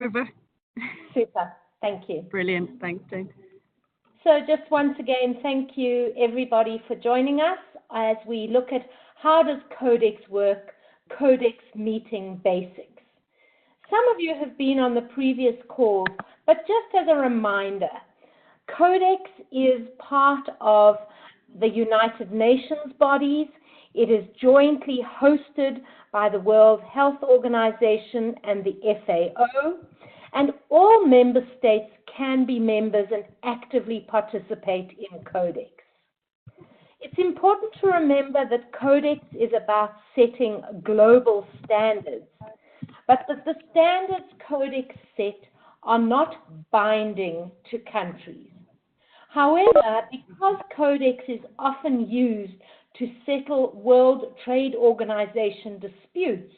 over. Super. Thank you. Brilliant. Thanks, Jane. So just once again, thank you everybody for joining us as we look at how does Codex work, Codex meeting basics. Some of you have been on the previous calls, but just as a reminder, Codex is part of the United Nations bodies. It is jointly hosted by the World Health Organization and the FAO, and all member states can be members and actively participate in Codex. It's important to remember that Codex is about setting global standards, but that the standards Codex set are not binding to countries. However, because Codex is often used to settle World Trade Organization disputes,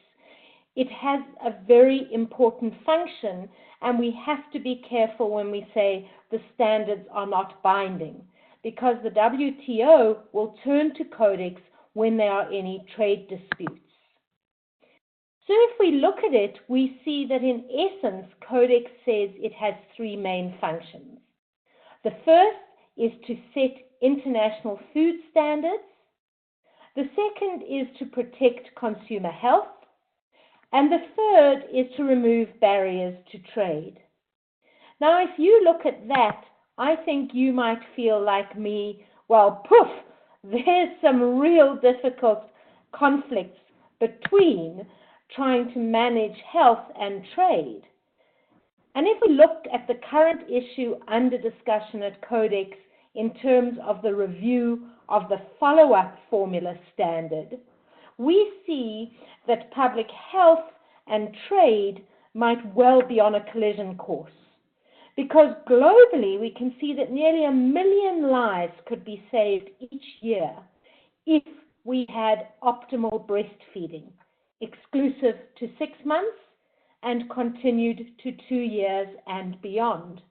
it has a very important function, and we have to be careful when we say the standards are not binding, because the WTO will turn to Codex when there are any trade disputes. So if we look at it, we see that in essence, Codex says it has three main functions. The first is to set international food standards. The second is to protect consumer health. And the third is to remove barriers to trade. Now, if you look at that, I think you might feel like me, well, poof, there's some real difficult conflicts between trying to manage health and trade. And if we look at the current issue under discussion at Codex in terms of the review of the follow-up formula standard, we see that public health and trade might well be on a collision course. Because globally, we can see that nearly 1 million lives could be saved each year if we had optimal breastfeeding, exclusive to 6 months and continued to 2 years and beyond.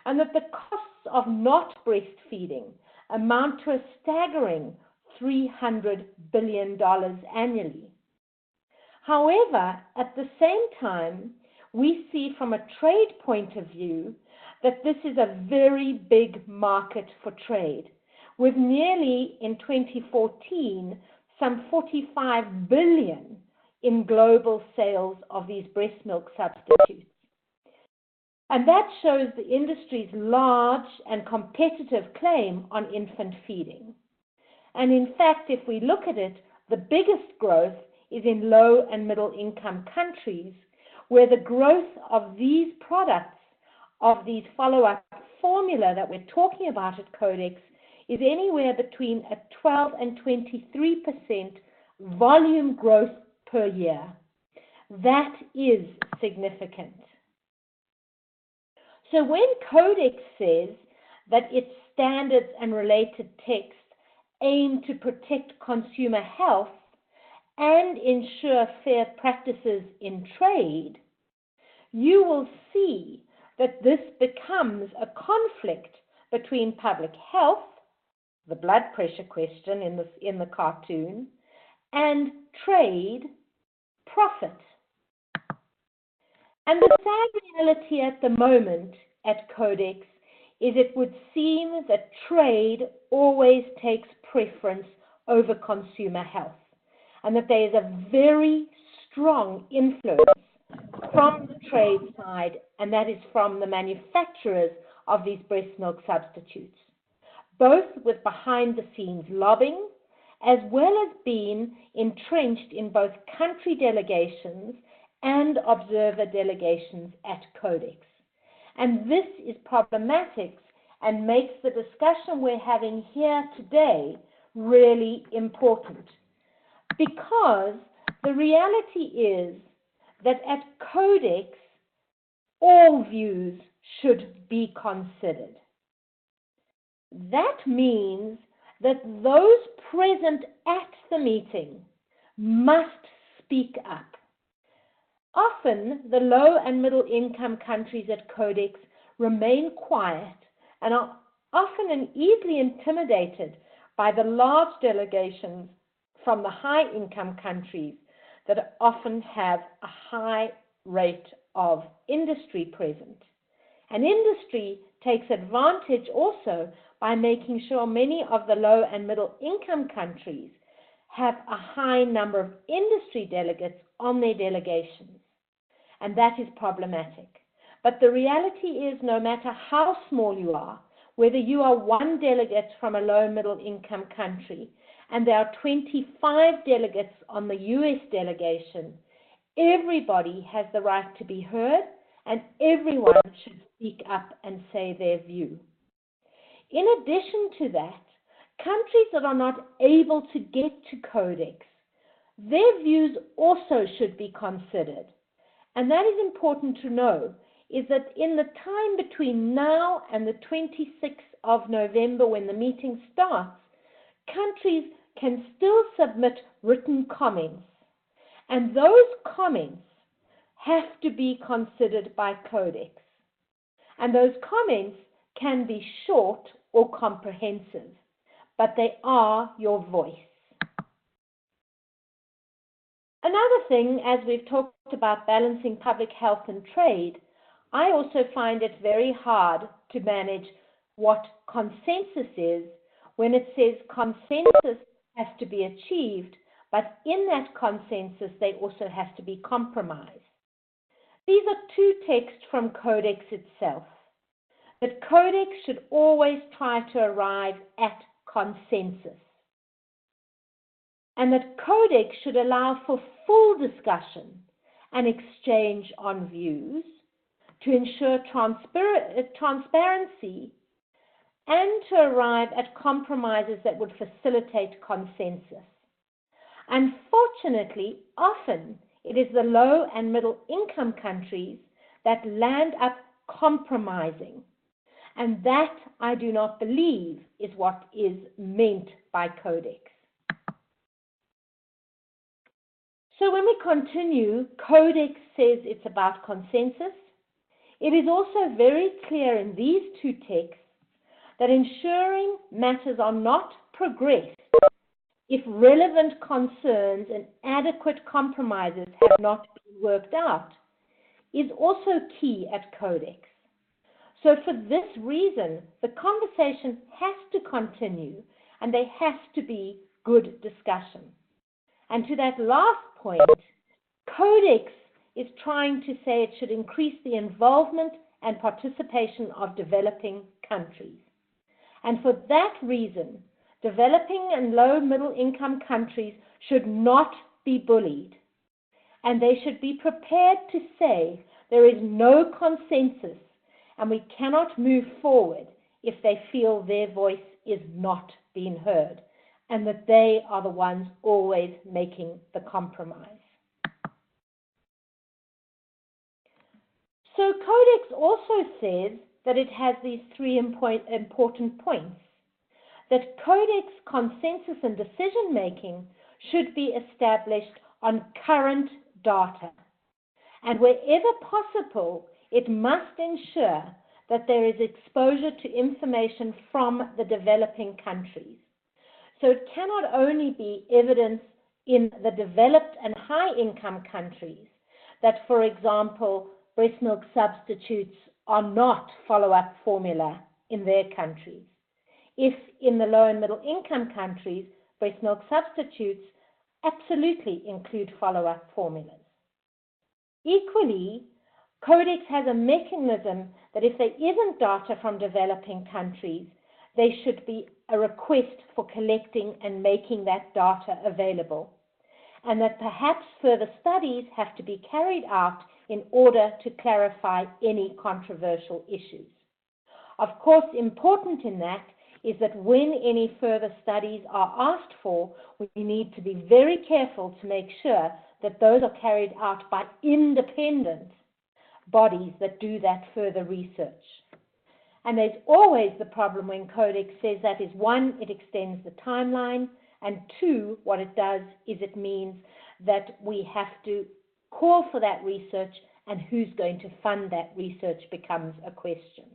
And that the costs of not breastfeeding amount to a staggering $300 billion annually. However, at the same time, we see from a trade point of view that this is a very big market for trade, with nearly in 2014 some 45 billion in global sales of these breast milk substitutes. And that shows the industry's large and competitive claim on infant feeding. And in fact, if we look at it, the biggest growth is in low and middle income countries, where the growth of these products, of these follow-up formula that we're talking about at Codex, is anywhere between a 12 and 23% volume growth per year. That is significant. So when Codex says that its standards and related texts aim to protect consumer health and ensure fair practices in trade, you will see that this becomes a conflict between public health, the blood pressure question in the cartoon, and trade, profit. And the sad reality at the moment at Codex is it would seem that trade always takes preference over consumer health, and that there is a very strong influence from the trade side, and that is from the manufacturers of these breast milk substitutes, both with behind-the-scenes lobbying, as well as being entrenched in both country delegations and observer delegations at Codex. And this is problematic and makes the discussion we're having here today really important. Because the reality is that at Codex, all views should be considered. That means that those present at the meeting must speak up. Often, the low and middle income countries at Codex remain quiet and are often and easily intimidated by the large delegations from the high income countries that often have a high rate of industry present. And industry takes advantage also by making sure many of the low and middle income countries have a high number of industry delegates on their delegations. And that is problematic. But the reality is, no matter how small you are, whether you are one delegate from a low middle income country and there are 25 delegates on the US delegation, everybody has the right to be heard and everyone should speak up and say their view. In addition to that, countries that are not able to get to Codex, their views also should be considered. And that is important to know, is that in the time between now and the 26th of November when the meeting starts, countries can still submit written comments. And those comments have to be considered by Codex. And those comments can be short or comprehensive, but they are your voice. Another thing, as we've talked about balancing public health and trade, I also find it very hard to manage what consensus is when it says consensus has to be achieved, but in that consensus, they also have to be compromised. These are two texts from Codex itself. That Codex should always try to arrive at consensus. And that Codex should allow for full discussion and exchange on views to ensure transparency and to arrive at compromises that would facilitate consensus. Unfortunately, often it is the low and middle income countries that land up compromising. And that, I do not believe, is what is meant by Codex. So when we continue, Codex says it's about consensus. It is also very clear in these two texts that ensuring matters are not progressed if relevant concerns and adequate compromises have not been worked out is also key at Codex. So for this reason, the conversation has to continue and there has to be good discussion. And to that last point, Codex is trying to say it should increase the involvement and participation of developing countries. And for that reason, developing and low middle income countries should not be bullied. And they should be prepared to say there is no consensus and we cannot move forward if they feel their voice is not being heard and that they are the ones always making the compromise. So Codex also says that it has these three important points. That Codex consensus and decision-making should be established on current data. And wherever possible, it must ensure that there is exposure to information from the developing countries. So it cannot only be evidence in the developed and high-income countries that, for example, breast milk substitutes are not follow-up formula in their countries. If in the low and middle income countries, breast milk substitutes absolutely include follow-up formulas. Equally, Codex has a mechanism that if there isn't data from developing countries, there should be a request for collecting and making that data available, and that perhaps further studies have to be carried out in order to clarify any controversial issues. Of course, important in that is that when any further studies are asked for, we need to be very careful to make sure that those are carried out by independent bodies that do that further research. And there's always the problem when Codex says that is, one, it extends the timeline, and two, what it does is it means that we have to call for that research, and who's going to fund that research becomes a question.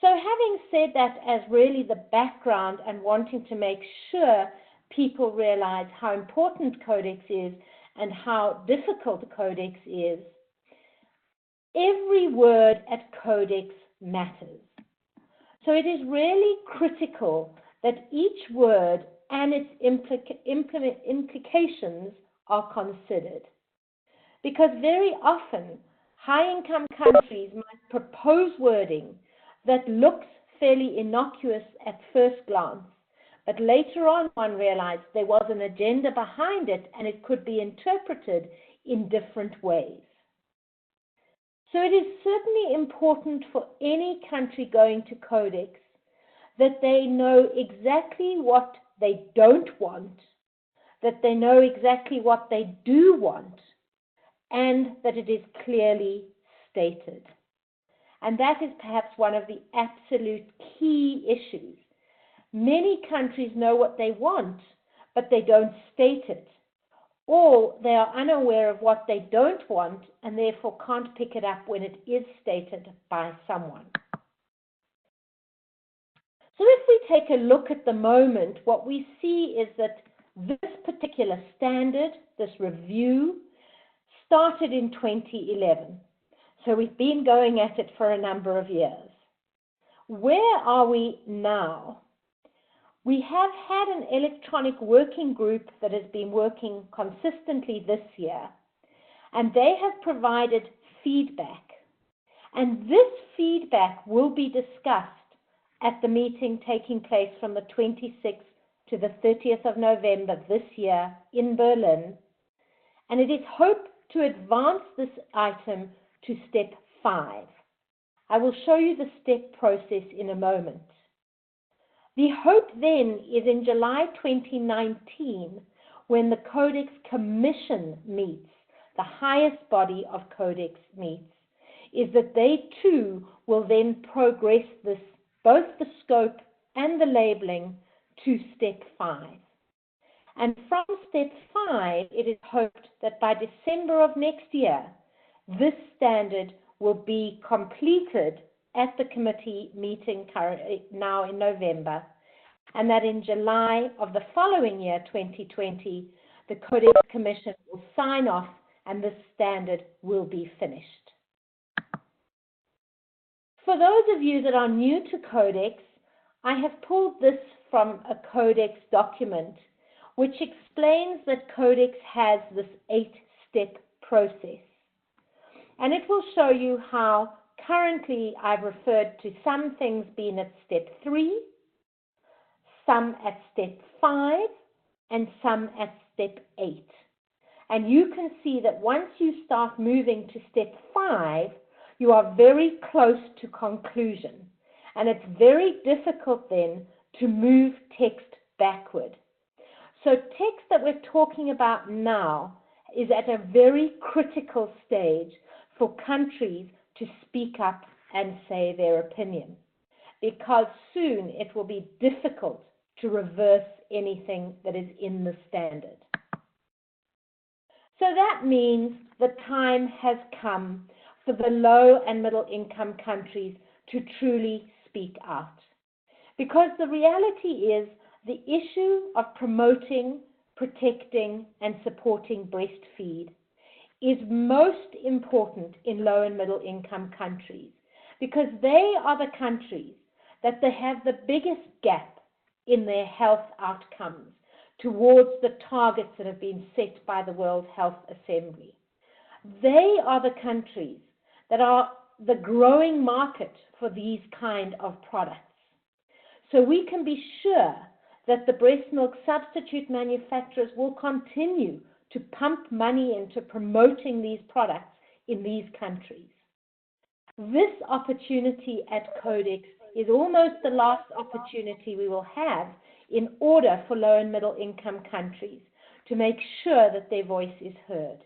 So having said that as really the background and wanting to make sure people realize how important Codex is and how difficult the Codex is, every word at Codex matters. So it is really critical that each word and its implications are considered. Because very often, high-income countries might propose wording that looks fairly innocuous at first glance, but later on one realized there was an agenda behind it and it could be interpreted in different ways. So it is certainly important for any country going to Codex that they know exactly what they don't want, that they know exactly what they do want, and that it is clearly stated. And that is perhaps one of the absolute key issues. Many countries know what they want, but they don't state it. Or they are unaware of what they don't want and therefore can't pick it up when it is stated by someone. So if we take a look at the moment, what we see is that this particular standard, this review, started in 2011. So we've been going at it for a number of years. Where are we now? We have had an electronic working group that has been working consistently this year, and they have provided feedback. And this feedback will be discussed at the meeting taking place from the 26th to the 30th of November this year in Berlin. And it is hoped to advance this item to step 5. I will show you the step process in a moment. The hope then is in July 2019, when the Codex Commission meets, the highest body of Codex meets, is that they too will then progress this, both the scope and the labeling, to step 5. And from step 5, it is hoped that by December of next year, this standard will be completed at the committee meeting now in November, and that in July of the following year, 2020, the Codex Commission will sign off and this standard will be finished. For those of you that are new to Codex, I have pulled this from a Codex document which explains that Codex has this 8-step process. And it will show you how currently I've referred to some things being at step 3, some at step 5, and some at step 8. And you can see that once you start moving to step 5, you are very close to conclusion. And it's very difficult then to move text backward. So text that we're talking about now is at a very critical stage for countries to speak up and say their opinion, because soon it will be difficult to reverse anything that is in the standard. So that means the time has come for the low and middle income countries to truly speak out. Because the reality is the issue of promoting, protecting, and supporting breastfeed is most important in low and middle income countries, because they are the countries that they have the biggest gap in their health outcomes towards the targets that have been set by the World Health Assembly. They are the countries that are the growing market for these kind of products. So we can be sure that the breast milk substitute manufacturers will continue to pump money into promoting these products in these countries. This opportunity at Codex is almost the last opportunity we will have in order for low and middle income countries to make sure that their voice is heard.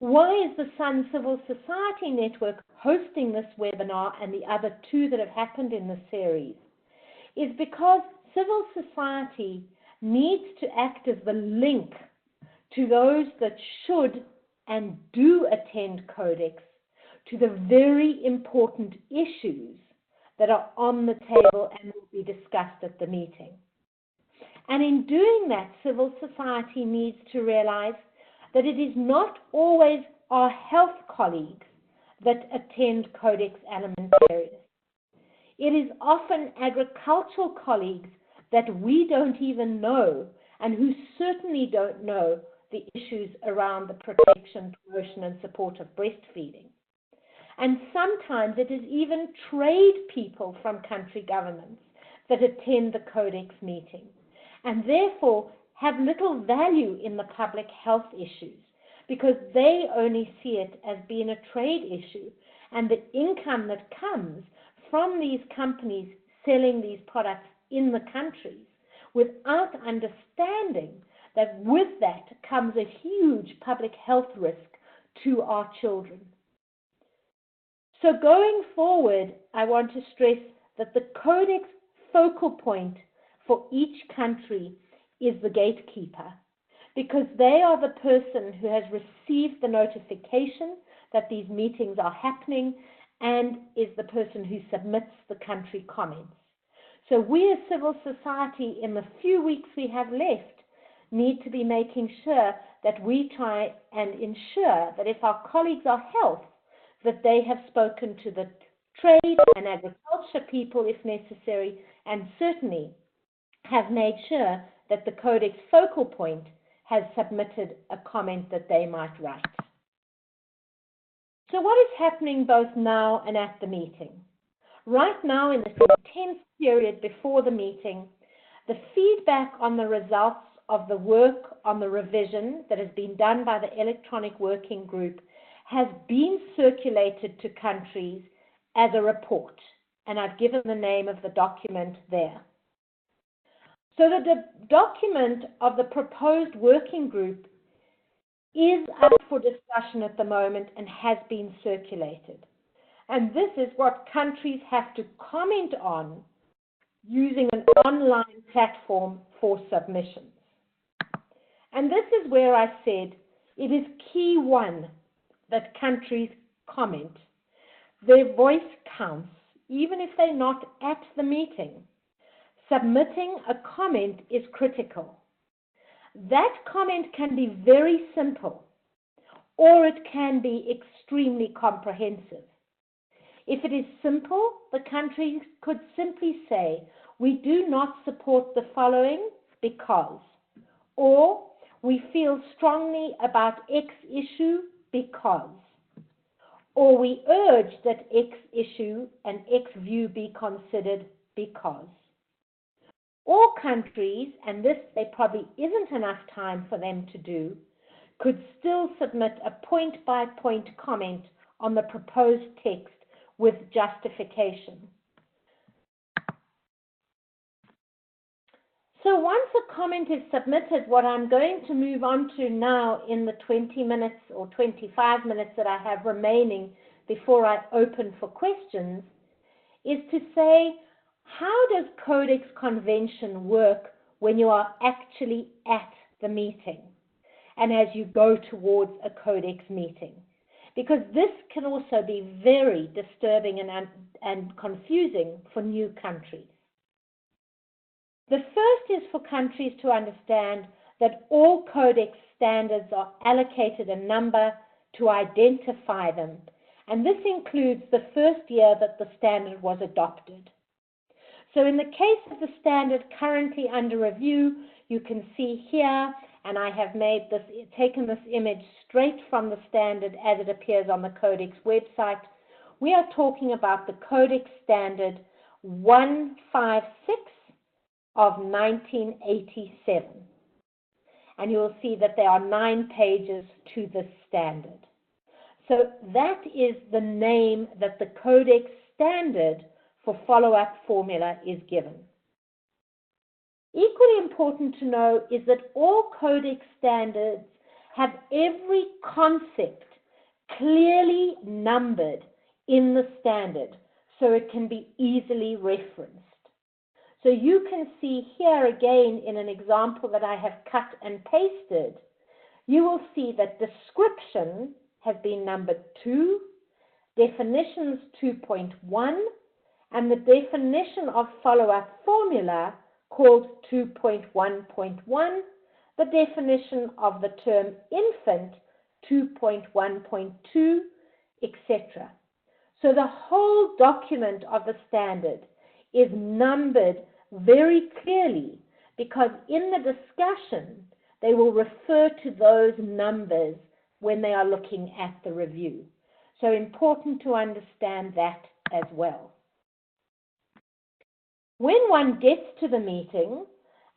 Why is the Sun Civil Society Network hosting this webinar and the other 2 that have happened in the series? Is because civil society needs to act as the link to those that should and do attend Codex to the very important issues that are on the table and will be discussed at the meeting. And in doing that, civil society needs to realize that it is not always our health colleagues that attend Codex Alimentarius. It is often agricultural colleagues that we don't even know and who certainly don't know the issues around the protection, promotion, and support of breastfeeding. And sometimes it is even trade people from country governments that attend the Codex meeting and therefore have little value in the public health issues because they only see it as being a trade issue, and the income that comes from these companies selling these products in the countries without understanding that with that comes a huge public health risk to our children. So going forward, I want to stress that the Codex focal point for each country is the gatekeeper, because they are the person who has received the notification that these meetings are happening and is the person who submits the country comments. So we as civil society, in the few weeks we have left, need to be making sure that we try and ensure that if our colleagues are health, that they have spoken to the trade and agriculture people if necessary, and certainly have made sure that the Codex focal point has submitted a comment that they might write. So what is happening both now and at the meeting? Right now, in this intense period before the meeting, the feedback on the results of the work on the revision that has been done by the electronic working group has been circulated to countries as a report, and I've given the name of the document there. So the document of the proposed working group is up for discussion at the moment and has been circulated. And this is what countries have to comment on using an online platform for submissions. And this is where I said it is key one that countries comment. Their voice counts, even if they're not at the meeting. Submitting a comment is critical. That comment can be very simple, or it can be extremely comprehensive. If it is simple, the country could simply say, we do not support the following because, or we feel strongly about X issue because, or we urge that X issue and X view be considered because. All countries, and this there probably isn't enough time for them to do, could still submit a point-by-point comment on the proposed text with justification. So once a comment is submitted, what I'm going to move on to now in the 20 minutes or 25 minutes that I have remaining before I open for questions is to say, how does Codex Convention work when you are actually at the meeting and as you go towards a Codex meeting? Because this can also be very disturbing and confusing for new countries. The first is for countries to understand that all Codex standards are allocated a number to identify them, and this includes the first year that the standard was adopted. So in the case of the standard currently under review, you can see here, and I have taken this image straight from the standard as it appears on the Codex website. We are talking about the Codex Standard 156 of 1987. And you will see that there are 9 pages to this standard. So that is the name that the Codex Standard for follow-up formula is given. Equally important to know is that all Codex standards have every concept clearly numbered in the standard so it can be easily referenced. So you can see here again in an example that I have cut and pasted, you will see that description has been numbered 2, definitions 2.1, and the definition of follow-up formula called 2.1.1, the definition of the term infant 2.1.2, etc. So the whole document of the standard is numbered very clearly because in the discussion they will refer to those numbers when they are looking at the review. So important to understand that as well. When one gets to the meeting,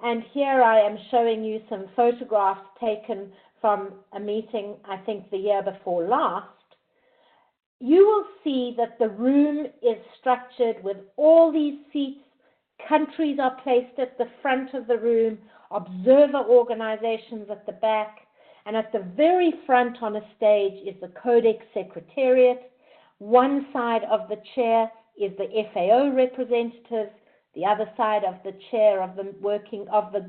and here I am showing you some photographs taken from a meeting, I think the year before last, you will see that the room is structured with all these seats. Countries are placed at the front of the room, observer organizations at the back, and at the very front on a stage is the Codex Secretariat. One side of the chair is the FAO representatives. The other side of the chair of the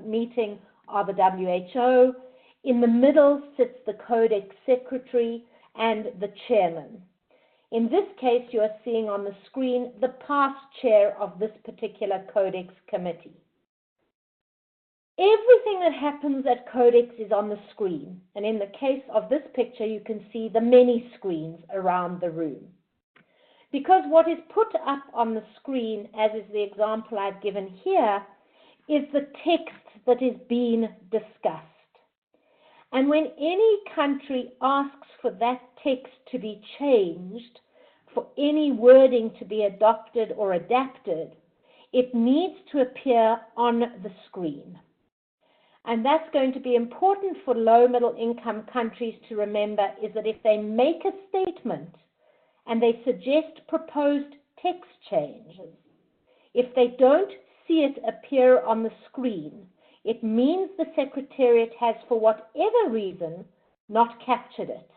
meeting are the WHO. In the middle sits the Codex Secretary and the chairman. In this case, you are seeing on the screen the past chair of this particular Codex Committee. Everything that happens at Codex is on the screen, and in the case of this picture, you can see the many screens around the room. Because what is put up on the screen, as is the example I've given here, is the text that is being discussed. And when any country asks for that text to be changed, for any wording to be adopted or adapted, it needs to appear on the screen. And that's going to be important for low middle income countries to remember, is that if they make a statement and they suggest proposed text changes, if they don't see it appear on the screen, it means the Secretariat has, for whatever reason, not captured it.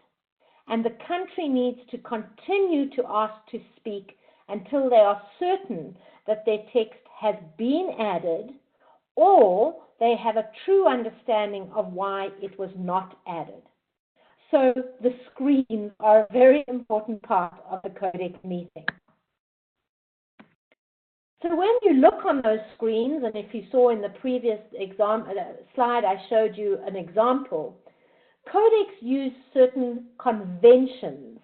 And the country needs to continue to ask to speak until they are certain that their text has been added, or they have a true understanding of why it was not added. So the screens are a very important part of the Codex meeting. So when you look on those screens, and if you saw in the previous slide I showed you an example, Codex use certain conventions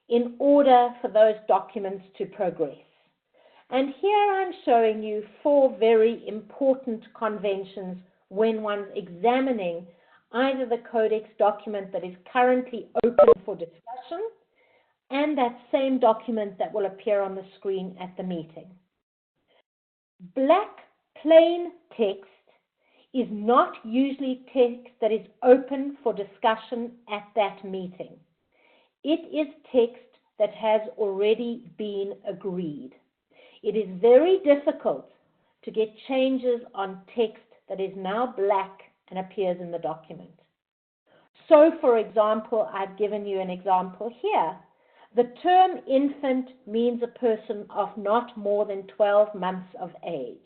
in order for those documents to progress. And here I'm showing you 4 very important conventions when one's examining either the Codex document that is currently open for discussion and that same document that will appear on the screen at the meeting. Black plain text is not usually text that is open for discussion at that meeting. It is text that has already been agreed. It is very difficult to get changes on text that is now black and appears in the document. So, for example, I've given you an example here. The term infant means a person of not more than 12 months of age.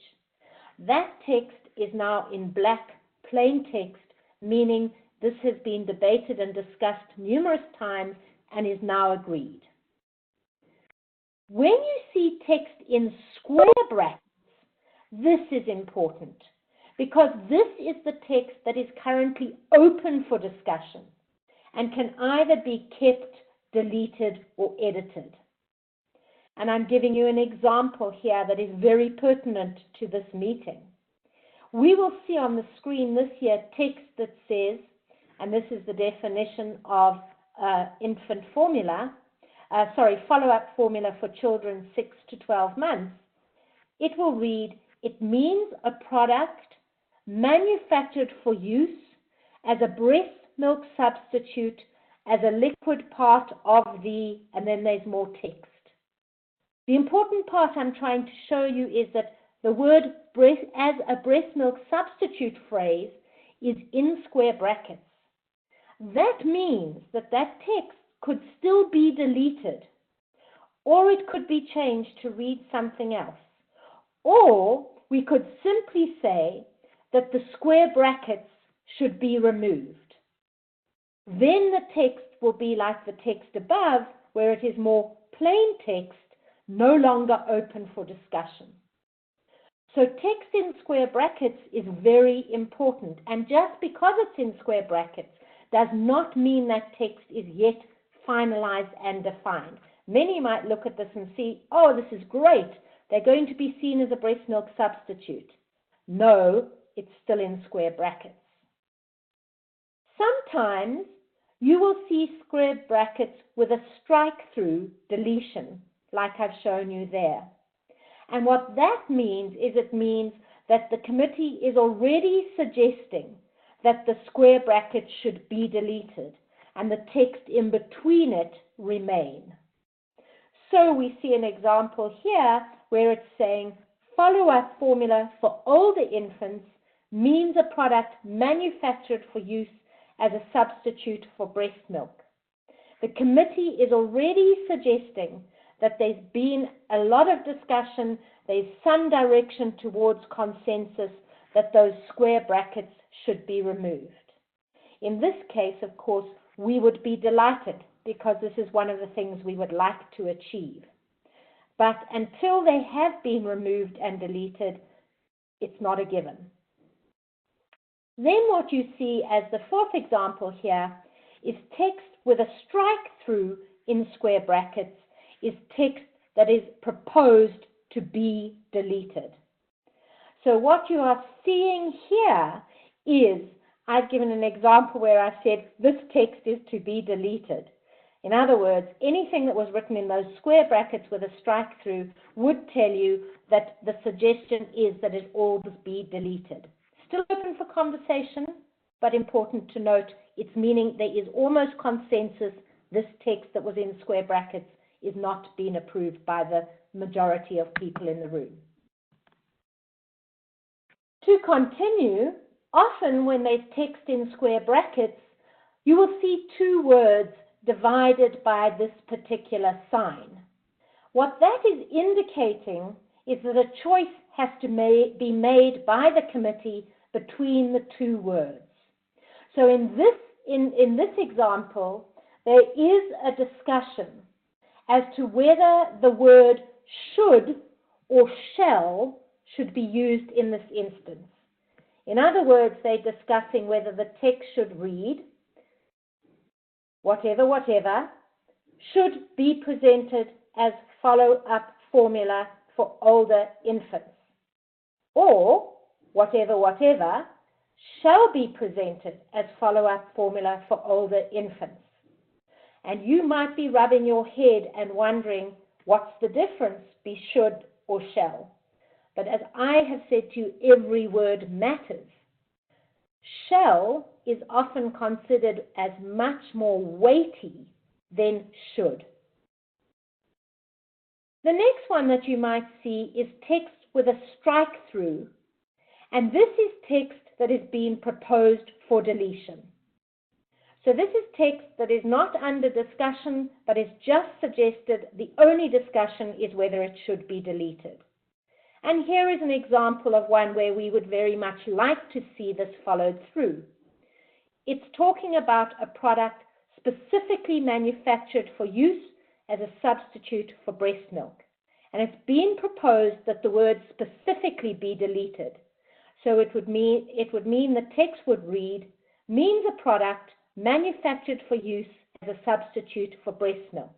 That text is now in black plain text, meaning this has been debated and discussed numerous times and is now agreed. When you see text in square brackets, this is important because this is the text that is currently open for discussion and can either be kept, deleted, or edited. And I'm giving you an example here that is very pertinent to this meeting. We will see on the screen this year text that says, and this is the definition of infant formula, follow-up formula for children 6 to 12 months. It will read, it means a product manufactured for use as a breast milk substitute, as a liquid part of the, and then there's more text. The important part I'm trying to show you is that the word breast, as a breast milk substitute phrase, is in square brackets. That means that that text could still be deleted, or it could be changed to read something else. Or we could simply say that the square brackets should be removed. Then the text will be like the text above, where it is more plain text, no longer open for discussion. So text in square brackets is very important, and just because it's in square brackets does not mean that text is yet finalized and defined. Many might look at this and see, oh, this is great, they're going to be seen as a breast milk substitute. No, it's still in square brackets. Sometimes you will see square brackets with a strike-through deletion, like I've shown you there. And what that means is it means that the committee is already suggesting that the square brackets should be deleted and the text in between it remain. So we see an example here where it's saying follow-up formula for older infants means a product manufactured for use as a substitute for breast milk. The committee is already suggesting that there's been a lot of discussion, there's some direction towards consensus that those square brackets should be removed. In this case, of course, we would be delighted because this is one of the things we would like to achieve. But until they have been removed and deleted, it's not a given. Then what you see as the fourth example here is text with a strike-through in square brackets is text that is proposed to be deleted. So what you are seeing here is, I've given an example where I said this text is to be deleted. In other words, anything that was written in those square brackets with a strike-through would tell you that the suggestion is that it all be deleted. Still open for conversation, but important to note, it's meaning there is almost consensus this text that was in square brackets is not being approved by the majority of people in the room. To continue, often when there's text in square brackets, you will see two words divided by this particular sign. What that is indicating is that a choice has to be made by the committee between the two words. So in this example, there is a discussion as to whether the word should or shall should be used in this instance. In other words, they're discussing whether the text should read, whatever, whatever, should be presented as follow-up formula for older infants, or whatever, whatever, shall be presented as follow-up formula for older infants. And you might be rubbing your head and wondering, what's the difference be should or shall? But as I have said to you, every word matters. Shall is often considered as much more weighty than should. The next one that you might see is text with a strike-through, and this is text that is being proposed for deletion. So this is text that is not under discussion, but is just suggested. The only discussion is whether it should be deleted. And here is an example of one where we would very much like to see this followed through. It's talking about a product specifically manufactured for use as a substitute for breast milk. And it's been proposed that the word specifically be deleted. So it would mean the text would read, means a product manufactured for use as a substitute for breast milk.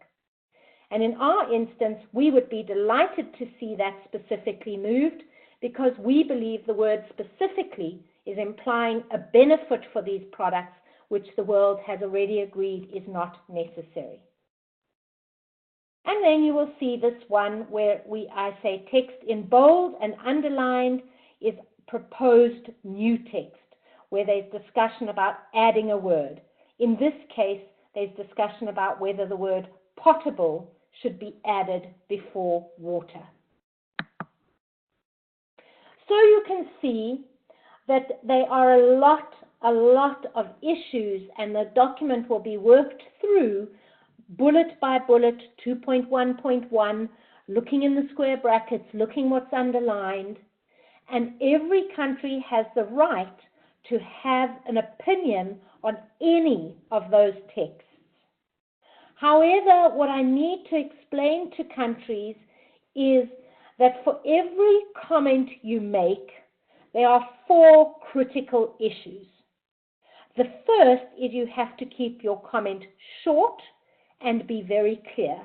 And in our instance, we would be delighted to see that specifically moved because we believe the word specifically is implying a benefit for these products, which the world has already agreed is not necessary. And then you will see this one where I say text in bold and underlined is proposed new text, where there's discussion about adding a word. In this case, there's discussion about whether the word potable should be added before water. So you can see that there are a lot of issues, and the document will be worked through bullet by bullet, 2.1.1, looking in the square brackets, looking what's underlined, and every country has the right to have an opinion on any of those texts. However, what I need to explain to countries is that for every comment you make, there are 4 critical issues. The first is you have to keep your comment short and be very clear.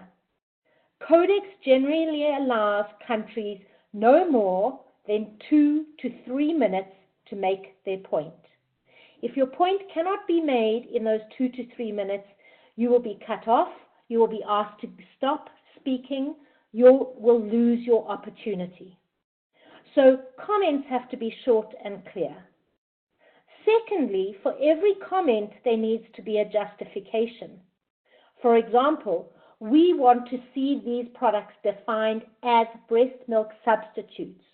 Codex generally allows countries no more than 2 to 3 minutes to make their point. If your point cannot be made in those 2 to 3 minutes, you will be cut off, you will be asked to stop speaking, you will lose your opportunity. So comments have to be short and clear. Secondly, for every comment, there needs to be a justification. For example, we want to see these products defined as breast milk substitutes.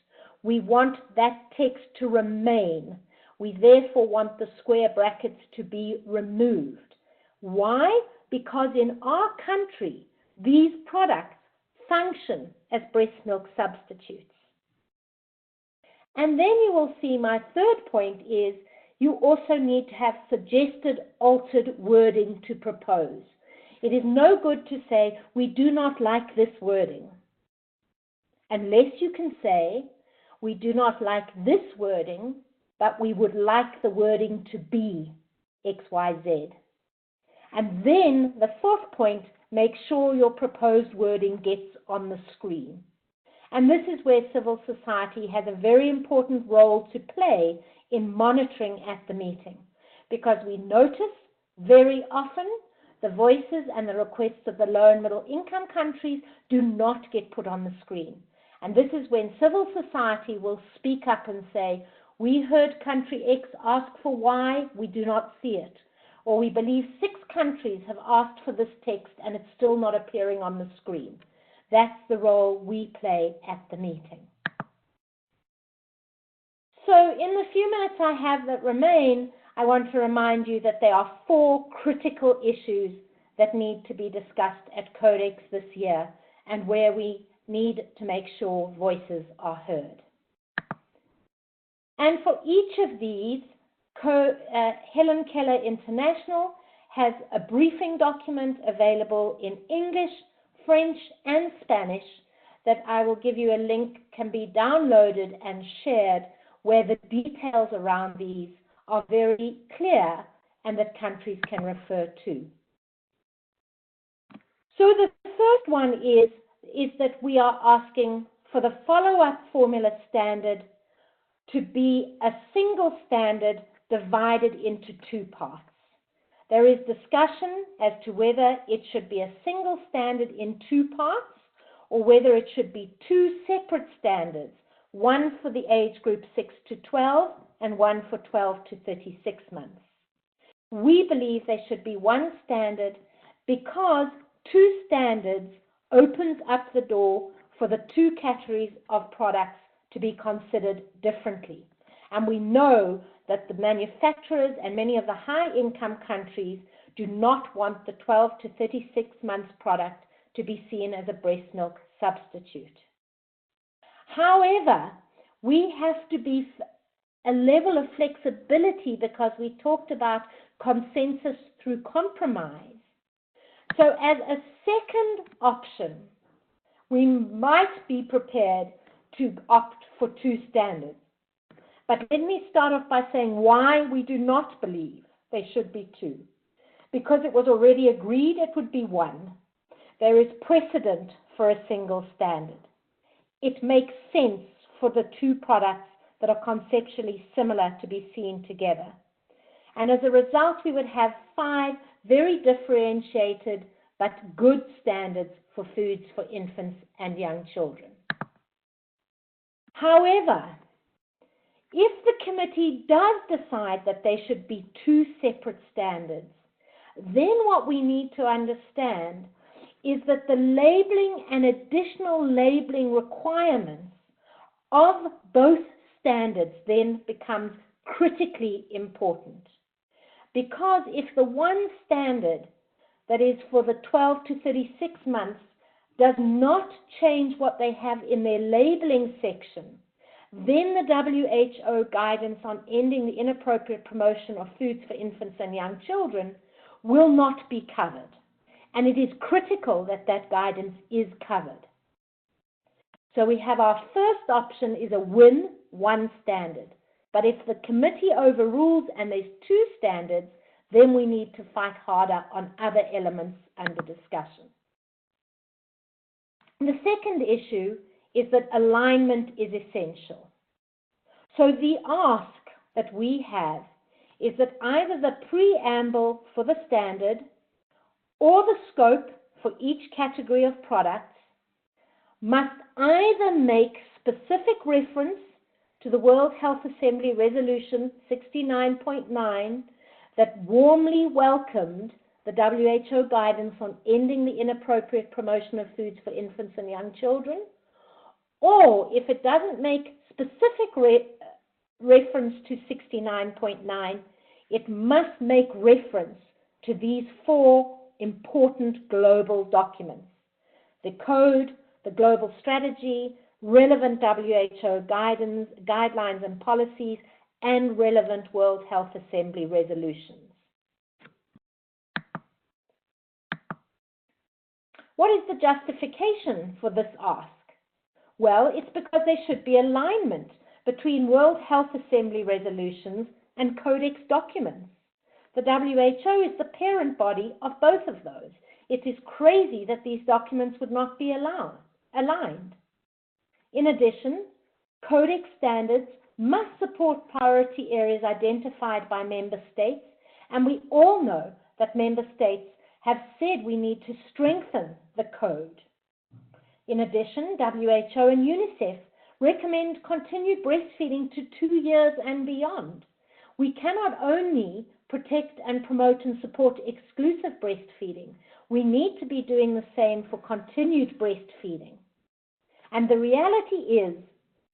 We want that text to remain. We therefore want the square brackets to be removed. Why? Because in our country, these products function as breast milk substitutes. And then you will see my third point is you also need to have suggested altered wording to propose. It is no good to say, we do not like this wording, unless you can say, we do not like this wording, but we would like the wording to be X, Y, Z. And then the fourth point, make sure your proposed wording gets on the screen. And this is where civil society has a very important role to play in monitoring at the meeting, because we notice very often the voices and the requests of the low and middle income countries do not get put on the screen. And this is when civil society will speak up and say, we heard country X ask for Y, we do not see it. Or we believe 6 countries have asked for this text and it's still not appearing on the screen. That's the role we play at the meeting. So in the few minutes I have that remain, I want to remind you that there are 4 critical issues that need to be discussed at Codex this year and where we need to make sure voices are heard. And for each of these, Helen Keller International has a briefing document available in English, French, and Spanish that I will give you a link, can be downloaded and shared, where the details around these are very clear and that countries can refer to. So the first one is that we are asking for the follow-up formula standard to be a single standard divided into 2 parts. There is discussion as to whether it should be a single standard in 2 parts or whether it should be 2 separate standards, one for the age group 6 to 12 and one for 12 to 36 months. We believe there should be 1 standard because 2 standards opens up the door for the 2 categories of products to be considered differently. And we know that the manufacturers and many of the high-income countries do not want the 12 to 36 months product to be seen as a breast milk substitute. However, we have to be a level of flexibility because we talked about consensus through compromise. So as a second option, we might be prepared to opt for 2 standards. But let me start off by saying why we do not believe there should be 2. Because it was already agreed it would be 1. There is precedent for a single standard. It makes sense for the 2 products that are conceptually similar to be seen together. And as a result, we would have 5 very differentiated but good standards for foods for infants and young children. However, if the committee does decide that there should be 2 separate standards, then what we need to understand is that the labeling and additional labeling requirements of both standards then becomes critically important. Because if the 1 standard that is for the 12 to 36 months does not change what they have in their labeling section, then the WHO guidance on ending the inappropriate promotion of foods for infants and young children will not be covered. And it is critical that that guidance is covered. So we have our first option is a win, one standard. But if the committee overrules and there's two standards, then we need to fight harder on other elements under discussion. The second issue is that alignment is essential. So the ask that we have is that either the preamble for the standard or the scope for each category of products must either make specific reference to the World Health Assembly Resolution 69.9 that warmly welcomed the WHO guidance on ending the inappropriate promotion of foods for infants and young children, or if it doesn't make specific reference to 69.9, it must make reference to these four important global documents: the Code, the Global Strategy, relevant WHO guidelines and policies, and relevant World Health Assembly resolutions. What is the justification for this ask? Well, it's because there should be alignment between World Health Assembly resolutions and Codex documents. The WHO is the parent body of both of those. It is crazy that these documents would not be aligned. In addition, Codex standards must support priority areas identified by member states, and we all know that member states have said we need to strengthen the code. In addition, WHO and UNICEF recommend continued breastfeeding to 2 years and beyond. We cannot only protect and promote and support exclusive breastfeeding. We need to be doing the same for continued breastfeeding. And the reality is,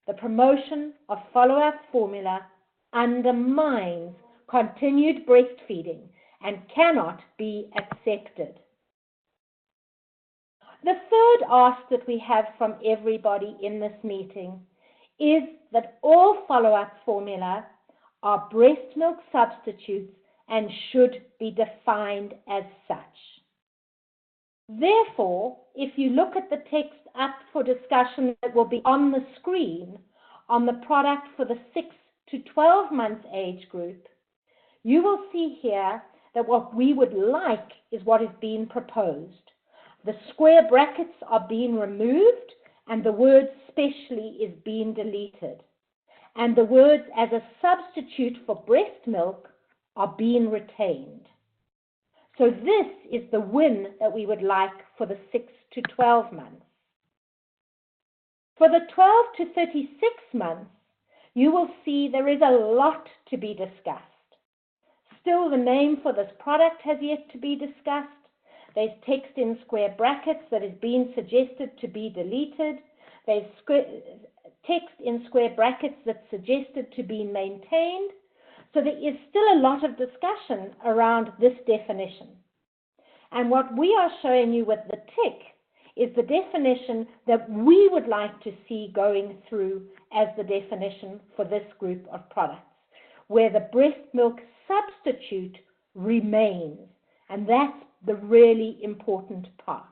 the promotion of follow-up formula undermines continued breastfeeding and cannot be accepted. The third ask that we have from everybody in this meeting is that all follow-up formula are breast milk substitutes and should be defined as such. Therefore, if you look at the text up for discussion that will be on the screen on the product for the 6 to 12 months age group, you will see here that what we would like is what is being proposed. The square brackets are being removed and the word specially is being deleted. And the words as a substitute for breast milk are being retained. So this is the win that we would like for the 6 to 12 months. For the 12 to 36 months, you will see there is a lot to be discussed. Still, the name for this product has yet to be discussed. There's text in square brackets that is being suggested to be deleted. There's text in square brackets that's suggested to be maintained. So there is still a lot of discussion around this definition. And what we are showing you with the tick is the definition that we would like to see going through as the definition for this group of products, where the breast milk substitute remains. And that's the really important part.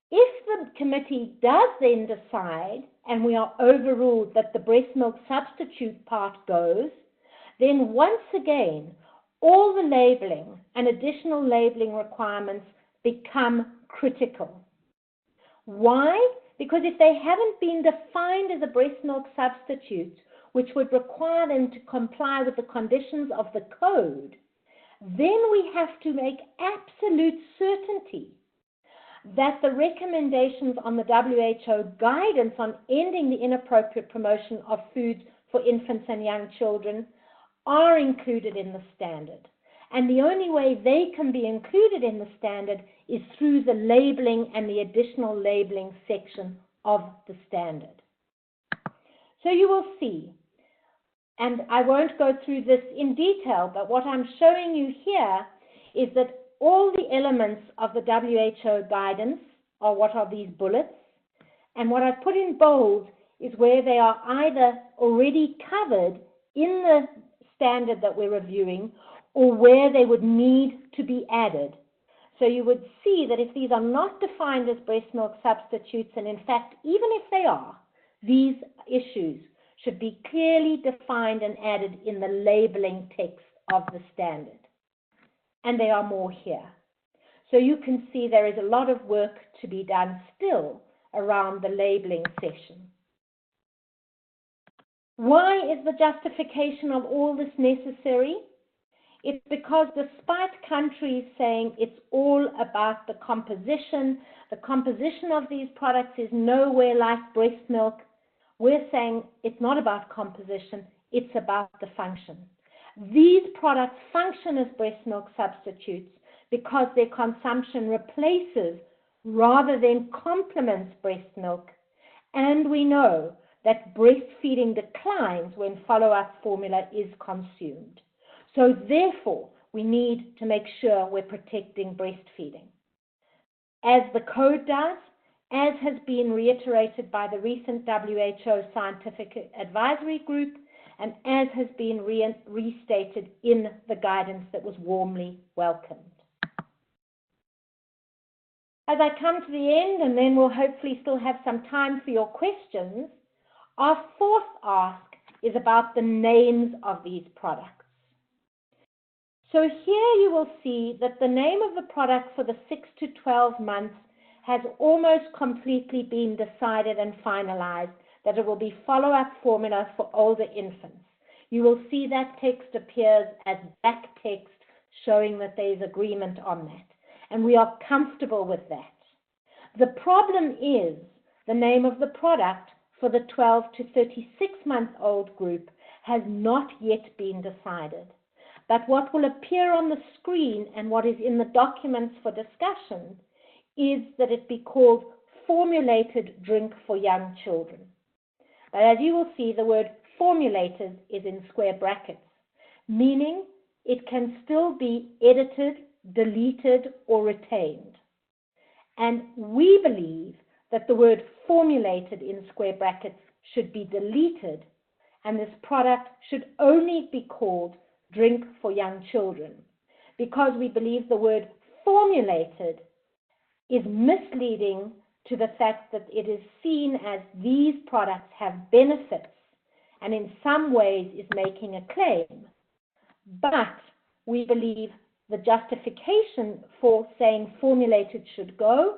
If the committee does then decide, and we are overruled, that the breast milk substitute part goes, then once again, all the labeling and additional labeling requirements become critical. Why? Because if they haven't been defined as a breast milk substitute, which would require them to comply with the conditions of the code, then we have to make absolute certainty that the recommendations on the WHO guidance on ending the inappropriate promotion of foods for infants and young children are included in the standard. And the only way they can be included in the standard is through the labeling and the additional labeling section of the standard. So you will see, and I won't go through this in detail, but what I'm showing you here is that all the elements of the WHO guidance are what are these bullets, and what I've put in bold is where they are either already covered in the standard that we're reviewing or where they would need to be added. So you would see that if these are not defined as breast milk substitutes, and in fact, even if they are, these issues should be clearly defined and added in the labeling text of the standard. And there are more here. So you can see there is a lot of work to be done still around the labeling session. Why is the justification of all this necessary? It's because despite countries saying it's all about the composition of these products is nowhere like breast milk, we're saying it's not about composition, it's about the function. These products function as breast milk substitutes because their consumption replaces rather than complements breast milk. And we know that breastfeeding declines when follow-up formula is consumed. So therefore, we need to make sure we're protecting breastfeeding. As the code does, as has been reiterated by the recent WHO Scientific Advisory Group, and as has been restated in the guidance that was warmly welcomed. As I come to the end, and then we'll hopefully still have some time for your questions, our fourth ask is about the names of these products. So here you will see that the name of the product for the 6 to 12 months has almost completely been decided and finalized, that it will be follow-up formula for older infants. You will see that text appears as back text showing that there is agreement on that. And we are comfortable with that. The problem is the name of the product for the 12 to 36-month-old group has not yet been decided. But what will appear on the screen and what is in the documents for discussion is that it be called formulated drink for young children. But as you will see, the word formulated is in square brackets, meaning it can still be edited, deleted, or retained. And we believe that the word formulated in square brackets should be deleted, and this product should only be called drink for young children, because we believe the word formulated is misleading to the fact that it is seen as these products have benefits and in some ways is making a claim. But we believe the justification for saying formulated should go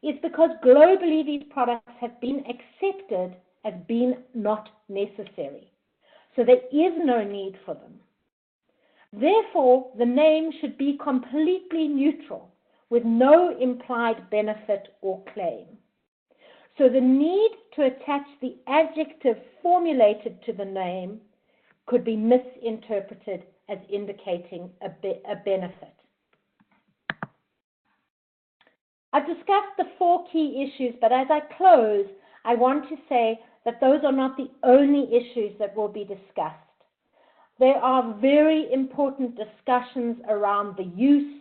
is because globally these products have been accepted as being not necessary. So there is no need for them. Therefore, the name should be completely neutral with no implied benefit or claim. So the need to attach the adjective formulated to the name could be misinterpreted as indicating a benefit. I've discussed the 4 key issues, but as I close, I want to say that those are not the only issues that will be discussed. There are very important discussions around the use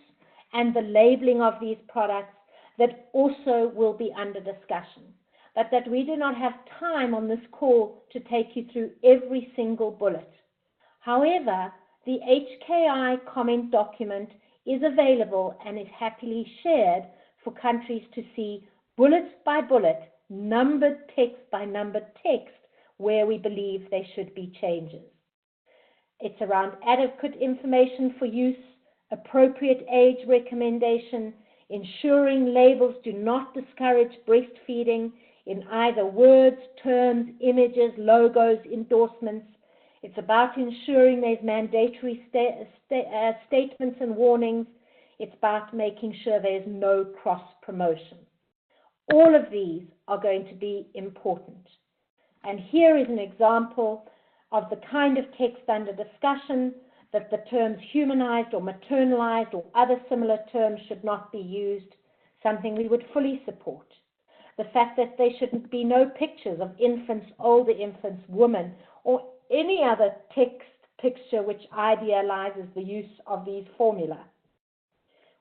and the labeling of these products that also will be under discussion, but that we do not have time on this call to take you through every single bullet. However, the HKI comment document is available and is happily shared for countries to see bullet by bullet, numbered text by numbered text, where we believe there should be changes. It's around adequate information for use, appropriate age recommendation, ensuring labels do not discourage breastfeeding in either words, terms, images, logos, endorsements. It's about ensuring there's mandatory statements and warnings. It's about making sure there's no cross-promotion. All of these are going to be important. And here is an example of the kind of text under discussion, that the terms humanized or maternalized or other similar terms should not be used, something we would fully support. The fact that there shouldn't be no pictures of infants, older infants, women, or any other text picture which idealizes the use of these formula,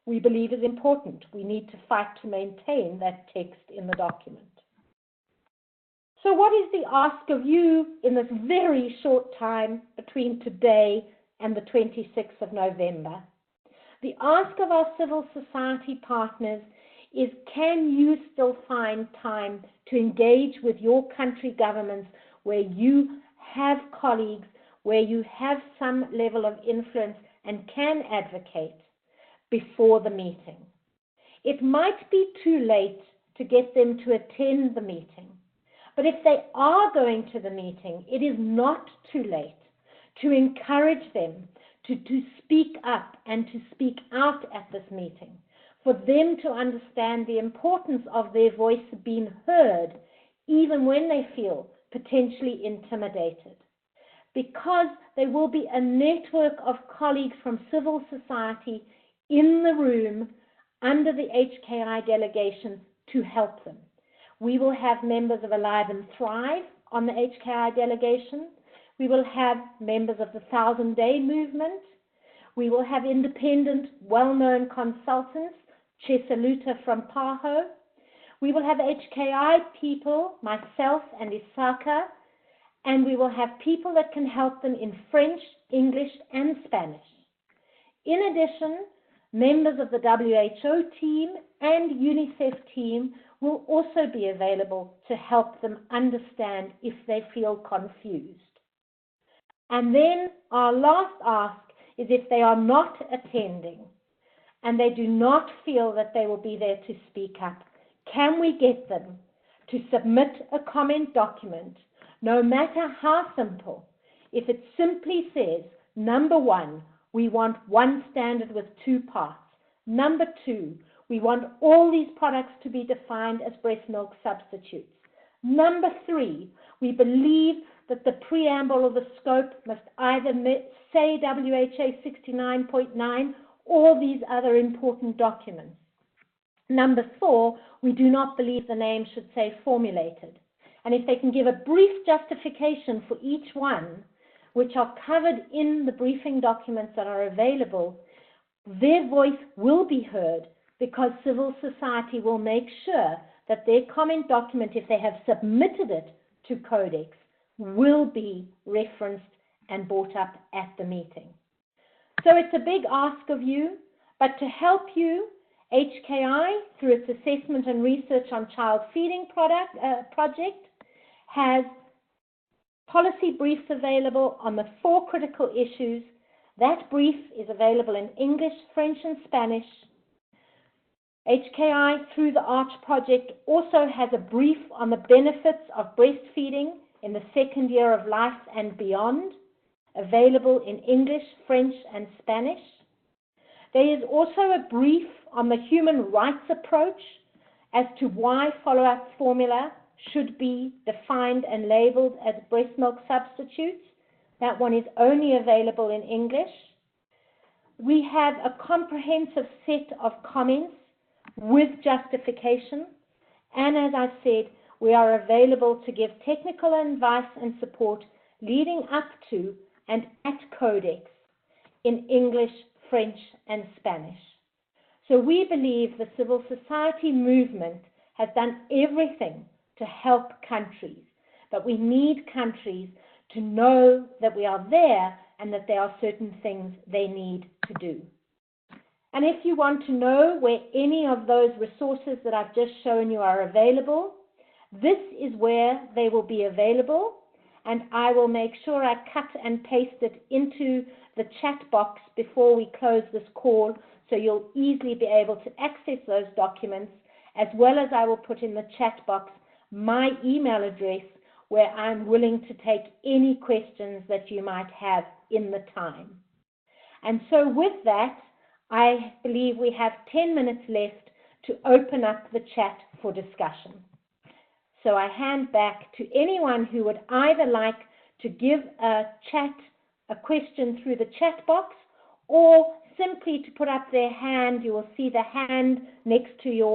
we believe is important. We need to fight to maintain that text in the document. So what is the ask of you in this very short time between today and the 26th of November? The ask of our civil society partners is, can you still find time to engage with your country governments where you have colleagues, where you have some level of influence and can advocate before the meeting? It might be too late to get them to attend the meeting, but if they are going to the meeting, it is not too late to encourage them to speak up and to speak out at this meeting, for them to understand the importance of their voice being heard, even when they feel potentially intimidated. Because there will be a network of colleagues from civil society in the room under the HKI delegation to help them. We will have members of Alive and Thrive on the HKI delegation. We will have members of the 1,000-Day Movement. We will have independent, well-known consultants, Chesaluta from Paho. We will have HKI people, myself and Isaka, and we will have people that can help them in French, English, and Spanish. In addition, members of the WHO team and UNICEF team will also be available to help them understand if they feel confused. And then our last ask is, if they are not attending and they do not feel that they will be there to speak up, can we get them to submit a comment document, no matter how simple? If it simply says, number 1, we want one standard with 2 parts. Number 2, we want all these products to be defined as breast milk substitutes. Number 3, we believe that the preamble or the scope must either say WHA 69.9 or these other important documents. Number 4, we do not believe the name should say formulated. And if they can give a brief justification for each one, which are covered in the briefing documents that are available, their voice will be heard, because civil society will make sure that their comment document, if they have submitted it to Codex, will be referenced and brought up at the meeting. So it's a big ask of you, but to help you, HKI, through its assessment and research on child feeding project, has policy briefs available on the 4 critical issues. That brief is available in English, French, and Spanish. HKI, through the ARCH project, also has a brief on the benefits of breastfeeding in the 2nd year of life and beyond, available in English, French, and Spanish. There is also a brief on the human rights approach as to why follow-up formula should be defined and labeled as breast milk substitutes. That one is only available in English. We have a comprehensive set of comments with justification, and as I said, we are available to give technical advice and support leading up to and at Codex in English, French, and Spanish. So we believe the civil society movement has done everything to help countries, but we need countries to know that we are there and that there are certain things they need to do. And if you want to know where any of those resources that I've just shown you are available, this is where they will be available, and I will make sure I cut and paste it into the chat box before we close this call, so you'll easily be able to access those documents, as well as I will put in the chat box my email address, where I'm willing to take any questions that you might have in the time. And so with that, I believe we have 10 minutes left to open up the chat for discussion. So I hand back to anyone who would either like to give a question through the chat box, or simply to put up their hand. You will see the hand next to your